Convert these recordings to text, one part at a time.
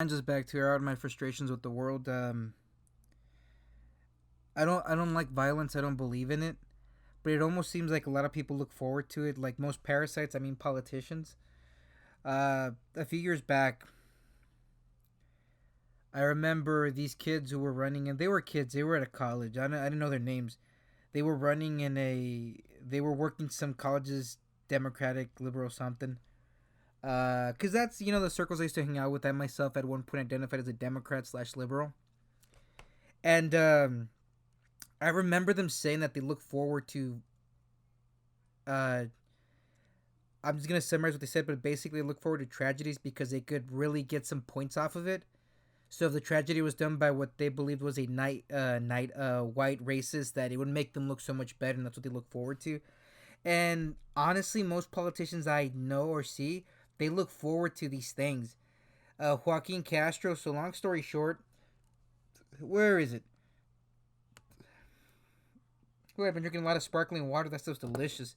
I'm just back to air out my frustrations with the world. I don't like violence. I don't believe in it, but it almost seems like a lot of people look forward to it. Like most parasites, I mean politicians. A few years back, I remember these kids who were running, and they were kids. They were at a college. I didn't know their names. They were running in a. They were working some college's Democratic, liberal, something. Cause that's the circles I used to hang out with. I myself at one point identified as a Democrat slash liberal, and I remember them saying that they look forward to. Uh, I'm just gonna summarize what they said, but basically, they look forward to tragedies because they could really get some points off of it. So if the tragedy was done by what they believed was a white racist, that it would make them look so much better, and that's what they look forward to. And honestly, most politicians I know or see, they look forward to these things. Joaquin Castro. So long story short, where is it? Oh, I've been drinking a lot of sparkling water. That stuff's delicious.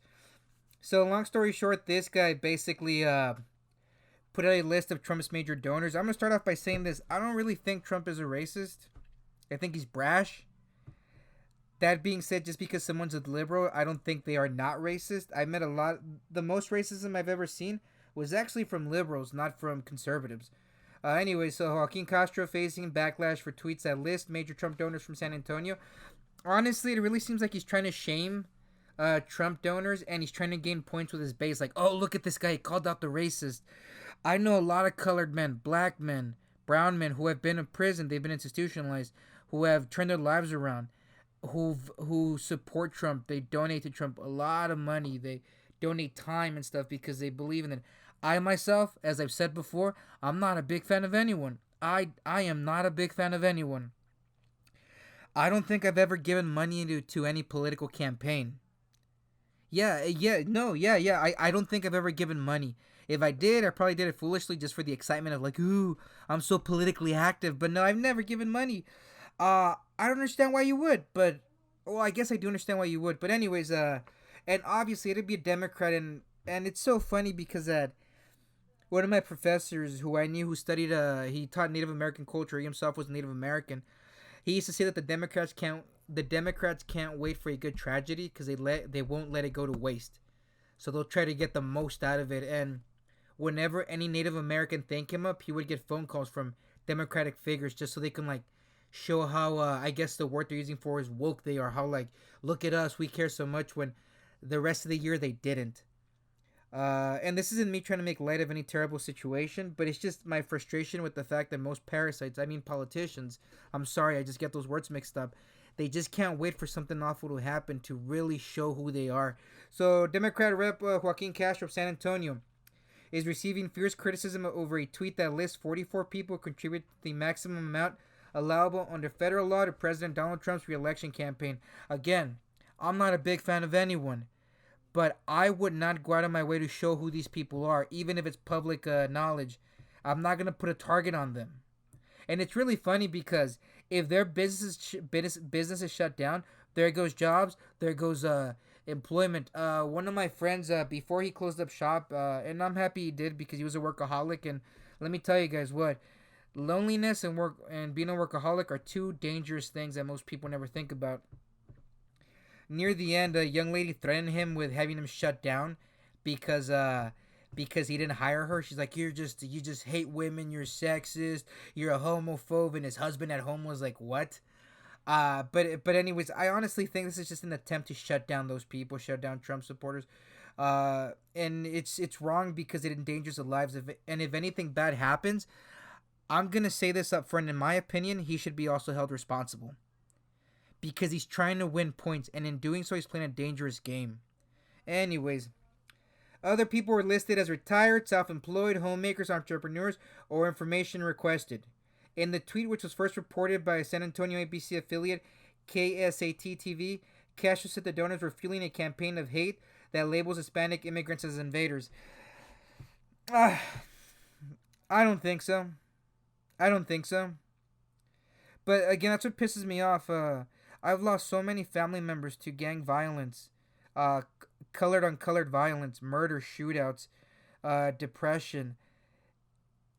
So long story short, this guy basically put out a list of Trump's major donors. I'm gonna start off by saying this: I don't really think Trump is a racist. I think he's brash. That being said, just because someone's a liberal, I don't think they are not racist. I met a lot. The most racism I've ever seen was actually from liberals, not from conservatives. Anyway, so Joaquin Castro facing backlash for tweets that list major Trump donors from San Antonio. Honestly, it really seems like he's trying to shame Trump donors, and he's trying to gain points with his base. Like, oh, look at this guy. He called out the racist. I know a lot of colored men, black men, brown men who have been in prison. They've been institutionalized, who have turned their lives around, who support Trump. They donate to Trump a lot of money. They donate time and stuff because they believe in it. I myself, as I've said before, I'm not a big fan of anyone. I am not a big fan of anyone. I don't think I've ever given money to any political campaign. Yeah. I don't think I've ever given money. If I did, I probably did it foolishly just for the excitement of like, ooh, I'm so politically active. But no, I've never given money. I don't understand why you would, but well, I guess I do understand why you would. But anyways, and obviously it'd be a Democrat, and it's so funny because one of my professors who I knew who studied he taught Native American culture. He himself was Native American. He used to say that the Democrats can't wait for a good tragedy because they won't let it go to waste. So they'll try to get the most out of it. And whenever any Native American thank him up, he would get phone calls from Democratic figures just so they can like show how I guess the word they're using for is woke they are. How like look at us, we care so much when the rest of the year they didn't. And this isn't me trying to make light of any terrible situation, but it's just my frustration with the fact that most parasites, I mean politicians, I'm sorry, I just get those words mixed up. They just can't wait for something awful to happen to really show who they are. So, Democrat Rep. Joaquin Castro of San Antonio is receiving fierce criticism over a tweet that lists 44 people who contribute the maximum amount allowable under federal law to President Donald Trump's reelection campaign. Again, I'm not a big fan of anyone, but I would not go out of my way to show who these people are, even if it's public knowledge. I'm not gonna put a target on them, and it's really funny because if their business is shut down, there goes jobs, there goes employment. One of my friends before he closed up shop, and I'm happy he did because he was a workaholic. And let me tell you guys what, loneliness and work and being a workaholic are two dangerous things that most people never think about. Near the end, a young lady threatened him with having him shut down because because he didn't hire her. She's like, you just hate women, you're sexist, you're a homophobe, and his husband at home was like, what? But anyways, I honestly think this is just an attempt to shut down those people, shut down Trump supporters. And it's wrong because it endangers the lives of it. And if anything bad happens, I'm gonna say this up front. In my opinion, he should be also held responsible because he's trying to win points, and in doing so, he's playing a dangerous game. Anyways, other people were listed as retired, self employed, homemakers, entrepreneurs, or information requested. In the tweet, which was first reported by San Antonio ABC affiliate KSAT TV, Castro said the donors were fueling a campaign of hate that labels Hispanic immigrants as invaders. Uh, I don't think so. I don't think so. But again, that's what pisses me off. I've lost so many family members to gang violence, colored on colored violence, murder, shootouts, depression,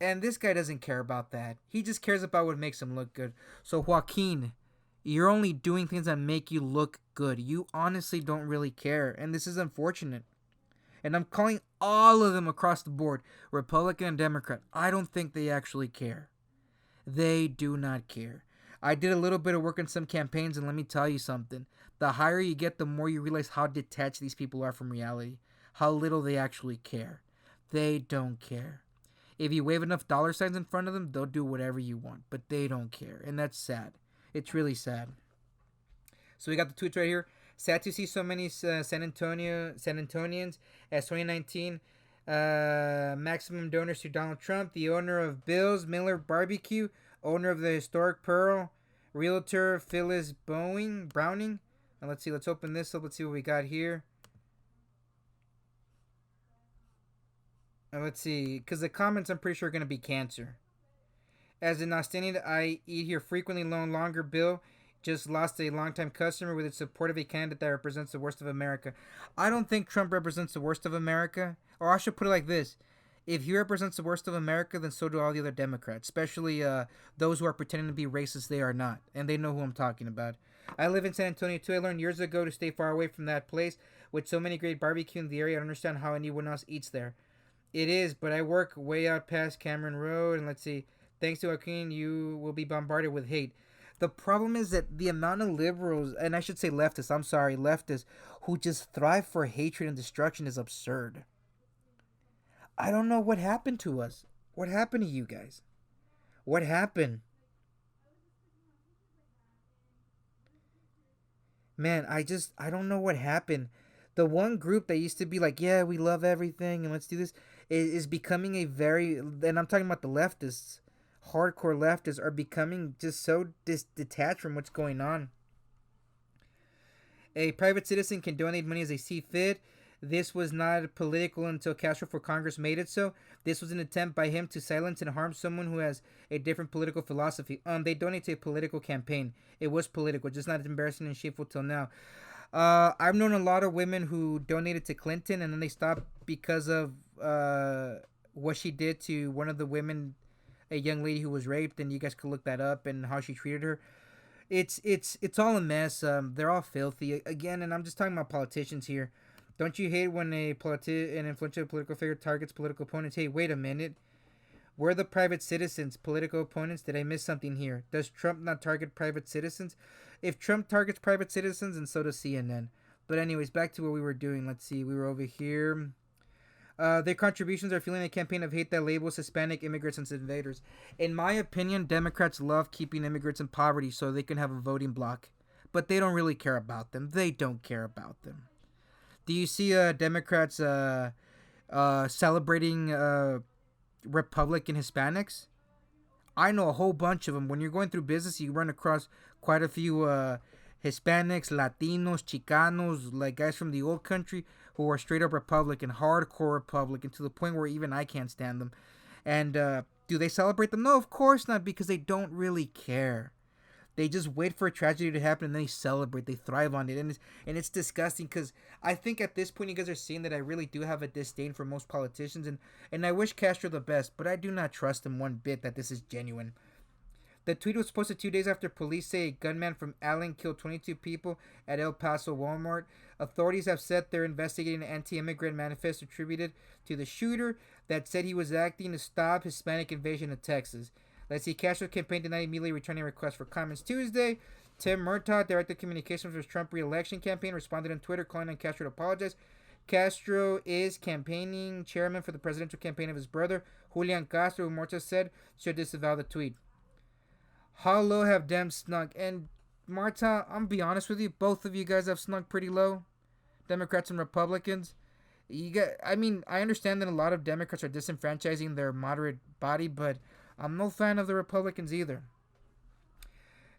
And this guy doesn't care about that. He just cares about what makes him look good. So, Joaquin, you're only doing things that make you look good. You honestly don't really care. And this is unfortunate. And I'm calling all of them across the board, Republican and Democrat. I don't think they actually care. They do not care. I did a little bit of work on some campaigns, and let me tell you something. The higher you get, the more you realize how detached these people are from reality, how little they actually care. They don't care. If you wave enough dollar signs in front of them, they'll do whatever you want, but they don't care, and that's sad. It's really sad. So we got the tweets right here. Sad to see so many San Antonians as 2019 maximum donors to Donald Trump, the owner of Bill's Miller Barbecue, owner of the historic Pearl, realtor Phyllis Browning. And let's see, let's open this up. Let's see what we got here. And let's see, because the comments I'm pretty sure are going to be cancer. As an Austinian, I eat here frequently. No longer Bill just lost a longtime customer with its support of a candidate that represents the worst of America. I don't think Trump represents the worst of America. Or I should put it like this. If he represents the worst of America, then so do all the other Democrats. Especially those who are pretending to be racist. They are not. And they know who I'm talking about. I live in San Antonio too. I learned years ago to stay far away from that place. With so many great barbecue in the area, I don't understand how anyone else eats there. It is, but I work way out past Cameron Road. And let's see. Thanks to Joaquin, you will be bombarded with hate. The problem is that the amount of liberals, and I should say leftists, who just thrive for hatred and destruction is absurd. I don't know what happened to us. What happened to you guys? What happened? Man, I don't know what happened. The one group that used to be like, yeah, we love everything and let's do this, is becoming a very, and I'm talking about the leftists, hardcore leftists are becoming just so detached from what's going on. A private citizen can donate money as they see fit. This was not political until Castro for Congress made it so. This was an attempt by him to silence and harm someone who has a different political philosophy. They donate to a political campaign. It was political, just not embarrassing and shameful till now. I've known a lot of women who donated to Clinton and then they stopped because of what she did to one of the women, a young lady who was raped, and you guys could look that up and how she treated her. It's all a mess. They're all filthy again, and I'm just talking about politicians here. Don't you hate when an influential political figure targets political opponents? Hey, wait a minute. We're the private citizens, political opponents. Did I miss something here? Does Trump not target private citizens? If Trump targets private citizens, and so does CNN. But anyways, back to what we were doing. Let's see. We were over here. Their contributions are fueling a campaign of hate that labels Hispanic immigrants as invaders. In my opinion, Democrats love keeping immigrants in poverty so they can have a voting bloc. But they don't really care about them. They don't care about them. Do you see Democrats celebrating Republican Hispanics? I know a whole bunch of them. When you're going through business, you run across quite a few Hispanics, Latinos, Chicanos, like guys from the old country who are straight up Republican, hardcore Republican, to the point where even I can't stand them. And do they celebrate them? No, of course not, because they don't really care. They just wait for a tragedy to happen and then they celebrate. They thrive on it. And it's disgusting because I think at this point you guys are seeing that I really do have a disdain for most politicians. And I wish Castro the best, but I do not trust him one bit that this is genuine. The tweet was posted 2 days after police say a gunman from Allen killed 22 people at El Paso Walmart. Authorities have said they're investigating an anti-immigrant manifesto attributed to the shooter that said he was acting to stop Hispanic invasion of Texas. Let's see, Castro's campaign denied immediately returning requests for comments Tuesday. Tim Murtaugh, director of communications for his Trump re-election campaign, responded on Twitter calling on Castro to apologize. Castro is campaigning chairman for the presidential campaign of his brother, Julian Castro, who Murtaugh said should disavow the tweet. How low have Dems snuck? And Murtaugh, I'm gonna be honest with you, both of you guys have snuck pretty low, Democrats and Republicans. I understand that a lot of Democrats are disenfranchising their moderate body, but I'm no fan of the Republicans either.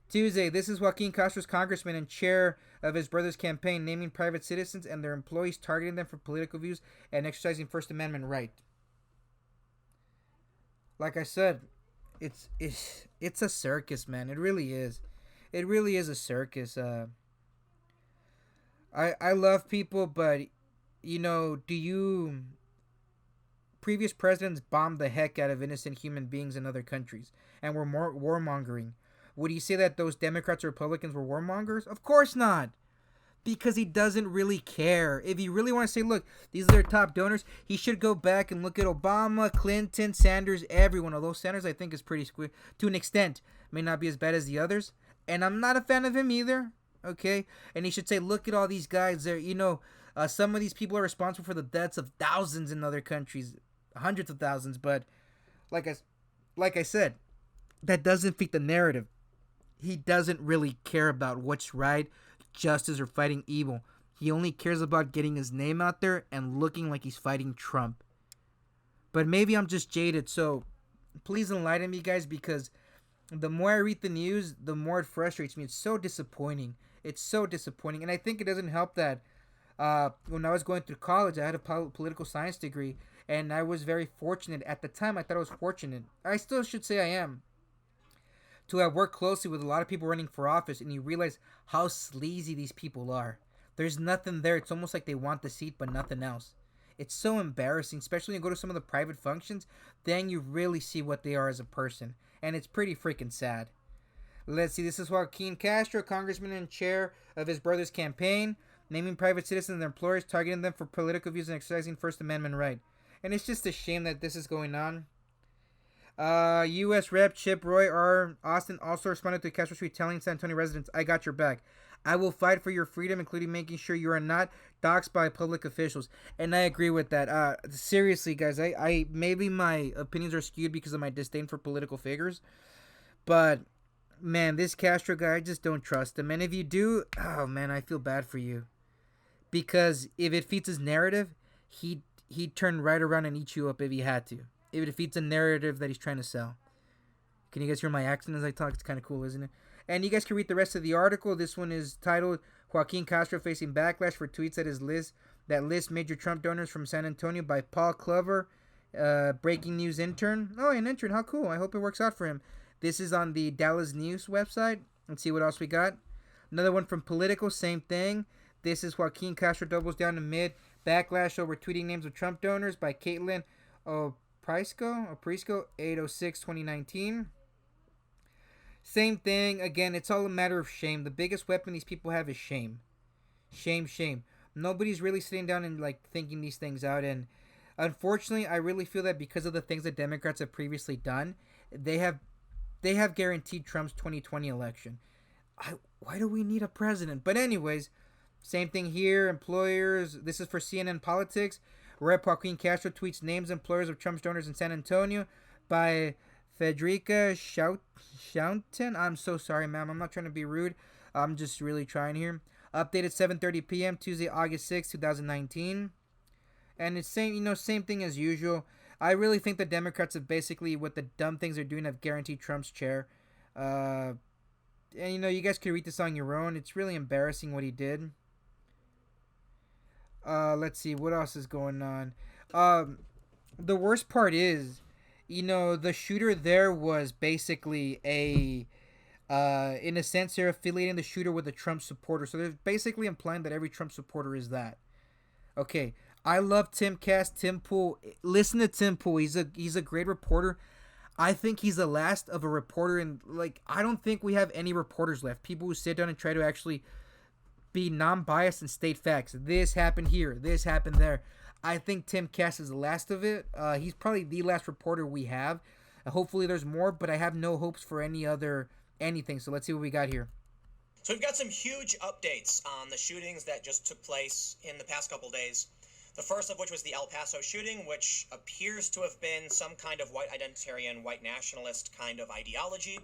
Tuesday, this is Joaquin Castro's congressman and chair of his brother's campaign, naming private citizens and their employees, targeting them for political views and exercising First Amendment right. Like I said, it's a circus, man. It really is. It really is a circus. I love people, but do you previous presidents bombed the heck out of innocent human beings in other countries and were more warmongering. Would he say that those Democrats or Republicans were warmongers? Of course not. Because he doesn't really care. If he really wants to say, look, these are their top donors, he should go back and look at Obama, Clinton, Sanders, everyone. Although Sanders, I think, is pretty to an extent. May not be as bad as the others. And I'm not a fan of him either. Okay? And he should say, look at all these guys. They're, some of these people are responsible for the deaths of thousands in other countries. Hundreds of thousands. But like I said, that doesn't fit the narrative. He doesn't really care about what's right, justice, or fighting evil. He only cares about getting his name out there and looking like he's fighting Trump. But maybe I'm just jaded, so please enlighten me, guys, because the more I read the news, the more it frustrates me. It's so disappointing. It's so disappointing. And I think it doesn't help that when I was going through college, I had a political science degree, and I was very fortunate. At the time, I thought I was fortunate. I still should say I am. To have worked closely with a lot of people running for office, and you realize how sleazy these people are. There's nothing there. It's almost like they want the seat, but nothing else. It's so embarrassing, especially when you go to some of the private functions. Then you really see what they are as a person, and it's pretty freaking sad. Let's see. This is Joaquin Castro, congressman and chair of his brother's campaign, naming private citizens and their employers, targeting them for political views and exercising First Amendment right. And it's just a shame that this is going on. U.S. Rep. Chip Roy R. Austin also responded to Castro tweet telling San Antonio residents, I got your back. I will fight for your freedom, including making sure you are not doxxed by public officials. And I agree with that. Seriously, guys, I maybe my opinions are skewed because of my disdain for political figures. But, man, this Castro guy, I just don't trust him. And if you do, oh, man, I feel bad for you. Because if it fits his narrative, he'd turn right around and eat you up if he had to. It defeats a narrative that he's trying to sell. Can you guys hear my accent as I talk? It's kind of cool, isn't it? And you guys can read the rest of the article. This one is titled Joaquin Castro Facing Backlash for Tweets that list major Trump donors from San Antonio by Paul Clover, breaking news intern. Oh, an intern. How cool. I hope it works out for him. This is on the Dallas News website. Let's see what else we got. Another one from Politico. Same thing. This is Joaquin Castro doubles down amid backlash over tweeting names of Trump donors by Caitlin Prisco, 8/06/2019. Same thing. Again, it's all a matter of shame. The biggest weapon these people have is shame. Shame. Nobody's really sitting down and thinking these things out. And unfortunately, I really feel that because of the things that Democrats have previously done, they have guaranteed Trump's 2020 election. Why do we need a president? But anyways, same thing here. Employers. This is for CNN Politics. Rep. Joaquin Castro tweets names and employers of Trump's donors in San Antonio by Federica Schouten. I'm so sorry, ma'am. I'm not trying to be rude. I'm just really trying here. Updated 7:30 p.m. Tuesday, August 6, 2019. And it's same thing as usual. I really think the Democrats have basically, with the dumb things they're doing, have guaranteed Trump's chair. And you guys can read this on your own. It's really embarrassing what he did. Let's see what else is going on. The worst part is, the shooter there was basically in a sense, they're affiliating the shooter with a Trump supporter. So they're basically implying that every Trump supporter is that. Okay, I love Tim Pool. Listen to Tim Pool. He's a great reporter. I think he's the last of a reporter, and I don't think we have any reporters left. People who sit down and try to actually be non-biased and state facts. This happened here. This happened there. I think Tim Cass is the last of it. He's probably the last reporter we have. Hopefully there's more, but I have no hopes for anything. So let's see what we got here. So we've got some huge updates on the shootings that just took place in the past couple days. The first of which was the El Paso shooting, which appears to have been some kind of white identitarian, white nationalist kind of ideology.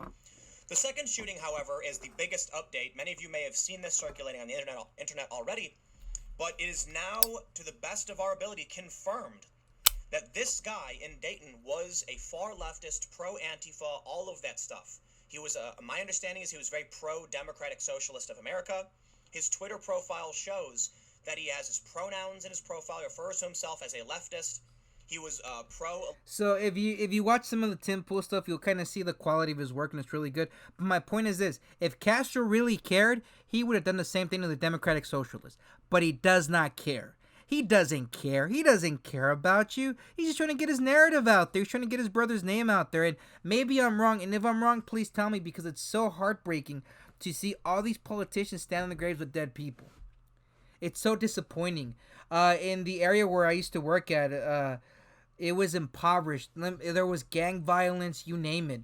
The second shooting, however, is the biggest update. Many of you may have seen this circulating on the internet already, but it is now, to the best of our ability, confirmed that this guy in Dayton was a far leftist, pro-Antifa, all of that stuff. He was, my understanding is he was very pro-Democratic Socialist of America. His Twitter profile shows that he has his pronouns in his profile, refers to himself as a leftist. He was pro. So if you watch some of the Tim Pool stuff, you'll kind of see the quality of his work, and it's really good. But my point is this: if Castro really cared, he would have done the same thing to the Democratic Socialists. But he does not care. He doesn't care. He doesn't care about you. He's just trying to get his narrative out there. He's trying to get his brother's name out there. And maybe I'm wrong. And if I'm wrong, please tell me, because it's so heartbreaking to see all these politicians stand on the graves with dead people. It's so disappointing. In the area where I used to work at, it was impoverished. There was gang violence, you name it.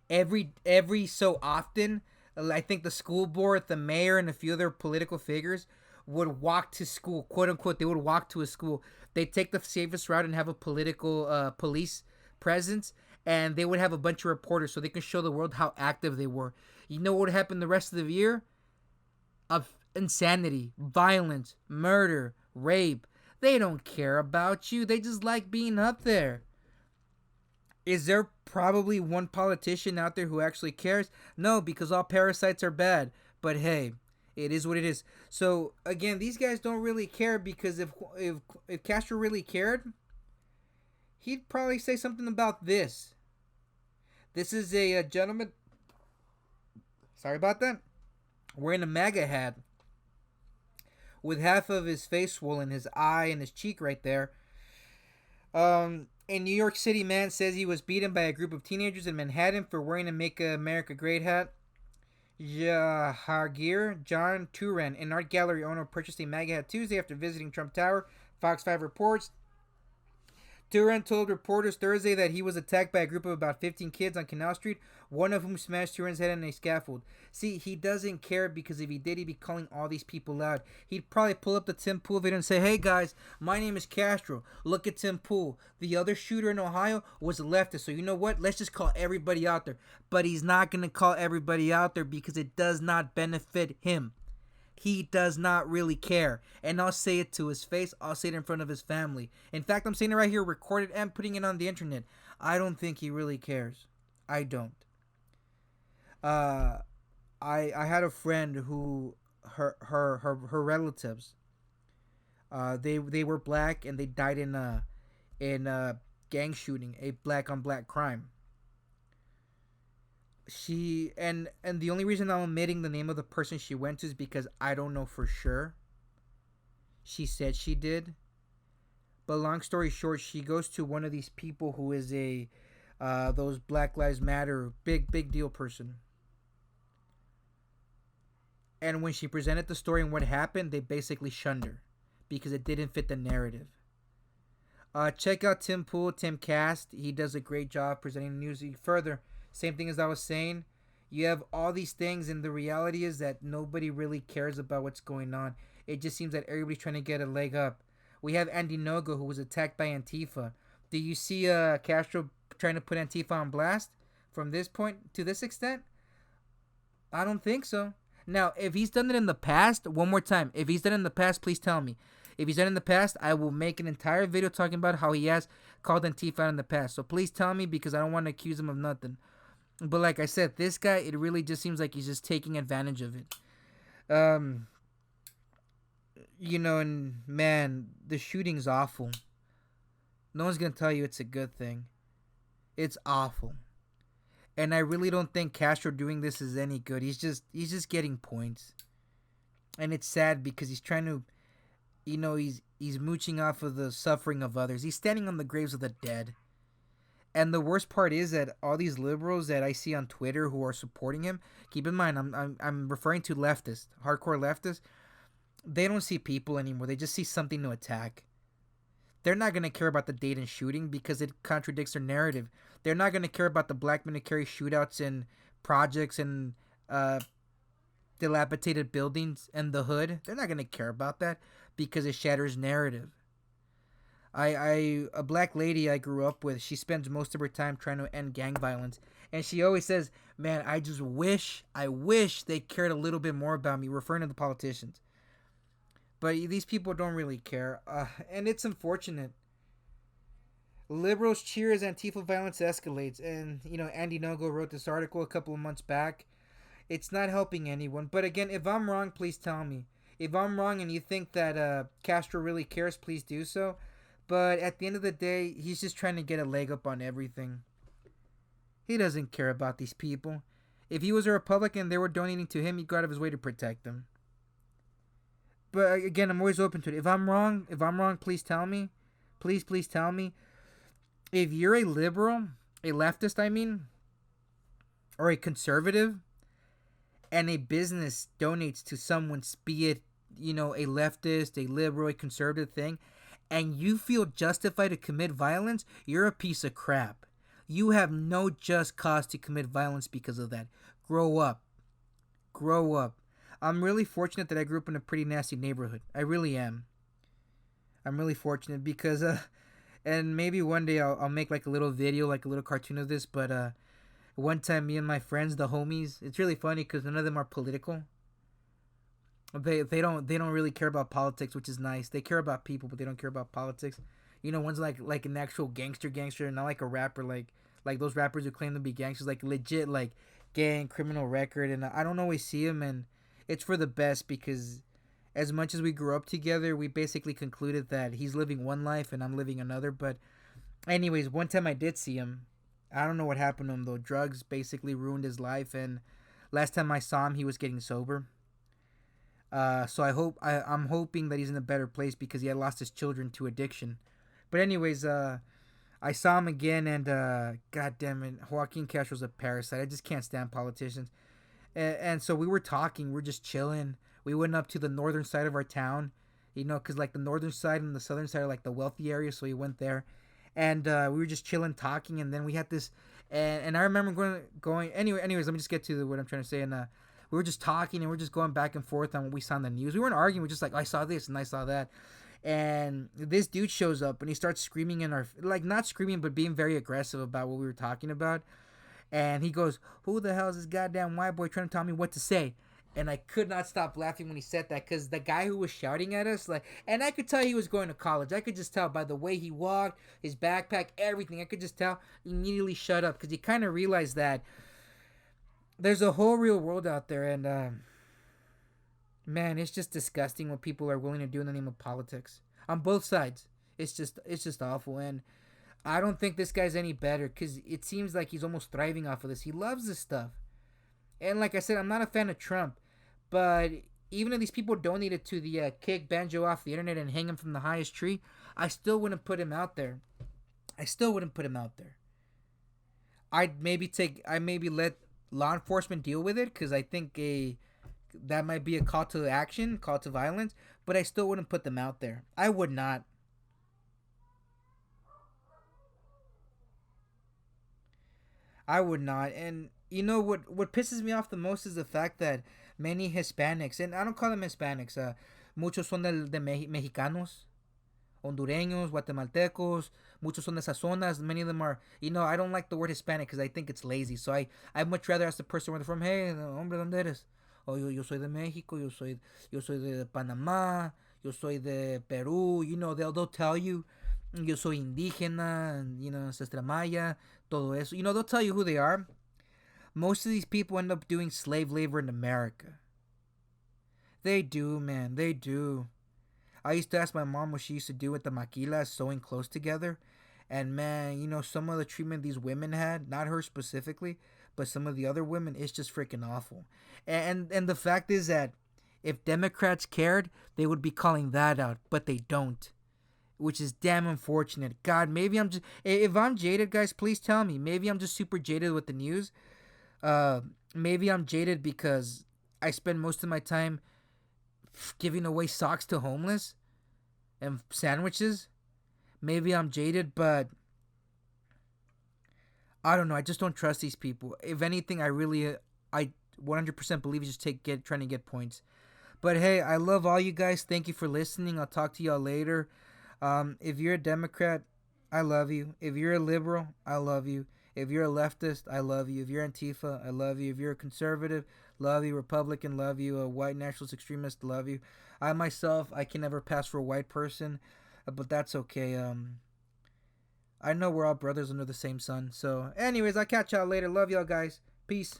Every so often, I think the school board, the mayor, and a few other political figures would walk to school, quote unquote. They would walk to a school. They'd take the safest route and have a political police presence, and they would have a bunch of reporters so they can show the world how active they were. You know what would happen the rest of the year? Of insanity, violence, murder, rape. They don't care about you. They just like being up there. Is there probably one politician out there who actually cares? No, because all parasites are bad. But hey, it is what it is. So again, these guys don't really care, because if Castro really cared, he'd probably say something about this. This is a gentleman. Sorry about that. Wearing a MAGA hat, with half of his face swollen, his eye and his cheek right there. A New York City man says he was beaten by a group of teenagers in Manhattan for wearing a Make America Great hat. Jahangir John Turan, an art gallery owner, purchased a MAGA hat Tuesday after visiting Trump Tower. Fox 5 reports. Turan told reporters Thursday that he was attacked by a group of about 15 kids on Canal Street, one of whom smashed Turan's head on a scaffold. See, he doesn't care, because if he did, he'd be calling all these people out. He'd probably pull up the Tim Pool video and say, hey guys, my name is Castro. Look at Tim Pool. The other shooter in Ohio was a leftist, so you know what? Let's just call everybody out there. But he's not going to call everybody out there, because it does not benefit him. He does not really care. And I'll say it to his face. I'll say it in front of his family. In fact, I'm saying it right here, recorded and putting it on the internet. I don't think he really cares. I don't. I had a friend who her relatives, they were black, and they died in a gang shooting, a black on black crime. She and the only reason I'm omitting the name of the person she went to is because I don't know for sure. She said she did, but long story short, she goes to one of these people who is a those Black Lives Matter big deal person. And when she presented the story and what happened, they basically shunned her because it didn't fit the narrative. Check out Tim Pool, Tim Cast. He does a great job presenting the news further. Same thing as I was saying. You have all these things, and the reality is that nobody really cares about what's going on. It just seems that everybody's trying to get a leg up. We have Andy Nogo, who was attacked by Antifa. Do you see Castro trying to put Antifa on blast from this point to this extent? I don't think so. Now, if he's done it in the past, one more time, if he's done it in the past, please tell me. If he's done it in the past, I will make an entire video talking about how he has called Antifa out in the past. So please tell me, because I don't want to accuse him of nothing. But like I said, this guy, it really just seems like he's just taking advantage of it. And man, the shooting's awful. No one's going to tell you it's a good thing. It's awful. And I really don't think Castro doing this is any good. He's just getting points. And it's sad because he's trying to, he's mooching off of the suffering of others. He's standing on the graves of the dead. And the worst part is that all these liberals that I see on Twitter who are supporting him, keep in mind, I'm referring to leftists, hardcore leftists. They don't see people anymore. They just see something to attack. They're not going to care about the Dayton shooting because it contradicts their narrative. They're not going to care about the black men who carry shootouts in projects and dilapidated buildings in the hood. They're not going to care about that because it shatters narrative. A black lady I grew up with, she spends most of her time trying to end gang violence. And she always says, man, I wish they cared a little bit more about me, referring to the politicians. But these people don't really care. And it's unfortunate. Liberals cheer as Antifa violence escalates. And, Andy Nogo wrote this article a couple of months back. It's not helping anyone. But again, if I'm wrong, please tell me. If I'm wrong and you think that Castro really cares, please do so. But at the end of the day, he's just trying to get a leg up on everything. He doesn't care about these people. If he was a Republican and they were donating to him, he'd go out of his way to protect them. but again, I'm always open to it. If I'm wrong, please tell me. Please tell me. If you're a liberal, a leftist, I mean, or a conservative, and a business donates to someone's, be it, a leftist, a liberal, a conservative thing, and you feel justified to commit violence, you're a piece of crap. You have no just cause to commit violence because of that. Grow up. Grow up. I'm really fortunate that I grew up in a pretty nasty neighborhood. I really am. I'm really fortunate because, and maybe one day I'll make like a little video, like a little cartoon of this, but, one time me and my friends, the homies, it's really funny because none of them are political. They don't really care about politics, which is nice. They care about people, but they don't care about politics. One's like an actual gangster, not like a rapper, like those rappers who claim to be gangsters, like legit, like gang, criminal record, and I don't always see him, and it's for the best because as much as we grew up together, we basically concluded that he's living one life and I'm living another. But anyways, one time I did see him. I don't know what happened to him though. Drugs basically ruined his life, and last time I saw him, he was getting sober. So I'm hoping that he's in a better place because he had lost his children to addiction. But anyways, I saw him again, and god damn it, Joaquin Castro's a parasite. I just can't stand politicians. And so we were talking, we were just chilling. We went up to the northern side of our town, because like the northern side and the southern side are like the wealthy area. So we went there, and we were just chilling, talking, and then we had this, and I remember going. Anyways, let me just get to what I'm trying to say, and we were just talking and we are just going back and forth on what we saw on the news. We weren't arguing. We are just like, I saw this and I saw that. And this dude shows up and he starts screaming in our, like not screaming, but being very aggressive about what we were talking about. And he goes, who the hell is this goddamn white boy trying to tell me what to say? And I could not stop laughing when he said that because the guy who was shouting at us, like, and I could tell he was going to college. I could just tell by the way he walked, his backpack, everything. I could just tell. Immediately shut up because he kind of realized that there's a whole real world out there, and man, it's just disgusting what people are willing to do in the name of politics on both sides. It's just awful, and I don't think this guy's any better because it seems like he's almost thriving off of this. He loves this stuff, and like I said, I'm not a fan of Trump, but even if these people donated to the kick Banjo off the internet and hang him from the highest tree, I still wouldn't put him out there. I'd maybe let law enforcement deal with it because I think that might be a call to action, call to violence, but I still wouldn't put them out there. I would not. And what pisses me off the most is the fact that many Hispanics, and I don't call them Hispanics, muchos son de mexicanos, hondureños, guatemaltecos, muchos son de esas zonas. Many of them are, I don't like the word Hispanic because I think it's lazy. So I much rather ask the person where they're from, hey, hombre, ¿dónde eres? Oh, yo soy de México, yo soy de Panamá, yo soy de Perú. They'll tell you, yo soy indígena, ancestral maya, todo eso. They'll tell you who they are. Most of these people end up doing slave labor in America. They do, man, they do. I used to ask my mom what she used to do with the maquilas sewing clothes together. And man, some of the treatment these women had, not her specifically, but some of the other women, it's just freaking awful. And the fact is that if Democrats cared, they would be calling that out, but they don't, which is damn unfortunate. God, maybe if I'm jaded, guys, please tell me. Maybe I'm just super jaded with the news. Maybe I'm jaded because I spend most of my time giving away socks to homeless and sandwiches. Maybe I'm jaded, but I don't know. I just don't trust these people. If anything, I 100% believe you just trying to get points. But hey, I love all you guys. Thank you for listening. I'll talk to y'all later. If you're a Democrat, I love you. If you're a liberal, I love you. If you're a leftist, I love you. If you're Antifa, I love you. If you're a conservative, love you. Republican, love you. A white nationalist extremist, love you. I myself, I can never pass for a white person, but that's okay. I know we're all brothers under the same sun. So anyways, I'll catch y'all later. Love y'all guys. Peace.